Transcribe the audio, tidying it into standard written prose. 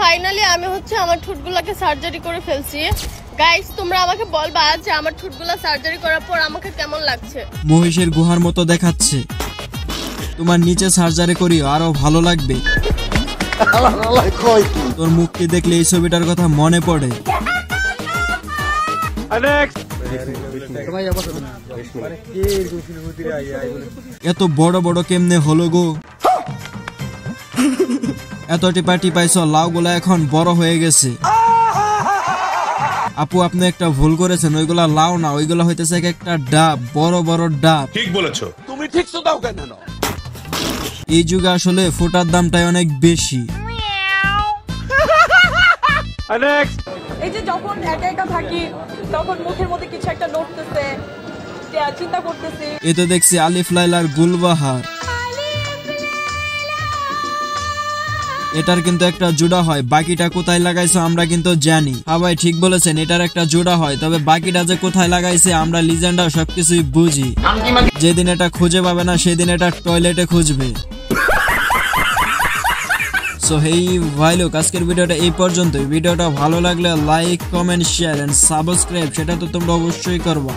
Finally আমি হচ্ছে আমার ঠোঁটগুলোকে সার্জারি করে ফেলছি। গাইস তোমরা আমাকে বলবা যে আমার ঠোঁটগুলো সার্জারি করার পর আমাকে কেমন লাগছে। মহিষের গুহার মতো দেখাচ্ছে। তোমার নিচে সার্জারি করিও আরো ভালো লাগবে। তোর মুখটি দেখলে এই ছবিটার কথা মনে পড়ে। এত বড় বড় কেমনে হলো গো? এত টিপা টিপাইছ, লাউ গুলা এখন বড় হয়ে গেছে। আপু আপনি একটা ভুল করেছেন, ওইগুলা লাউ না, ওইগুলা হইতেছে একটা ডাব, বড় বড় ডাব। ঠিক বলেছো তুমি, ঠিক তো দাও কেন? এই যুগে আসলে ফোটার দামটাই অনেক বেশি। এই যে যখন একা একা থাকি তখন মুখের মধ্যে কিছু একটা নড়তেছে, চিন্তা করতেছি। এ তো দেখছি আলিফ লাইলার গুলবাহার। এটার কিন্তু একটা জোড়া হয়, বাকিটা কোথায় লাগাইছো আমরা কিন্তু জানি। হ্যাঁ ভাই ঠিক বলেছেন, এটার একটা জোড়া হয়, তবে বাকিটা যে কোথায় লাগাইছে আমরা লিজেন্ডার সবকিছুই বুঝি। যেদিন এটা খুঁজে পাবে না সেদিন এটা টয়লেটে খুঁজবে। সো হেই ভাই লোক, আজকের ভিডিওটা এই পর্যন্তই। ভিডিওটা ভালো লাগলে like, comment, share and subscribe সেটা তো তোমরা অবশ্যই করবা।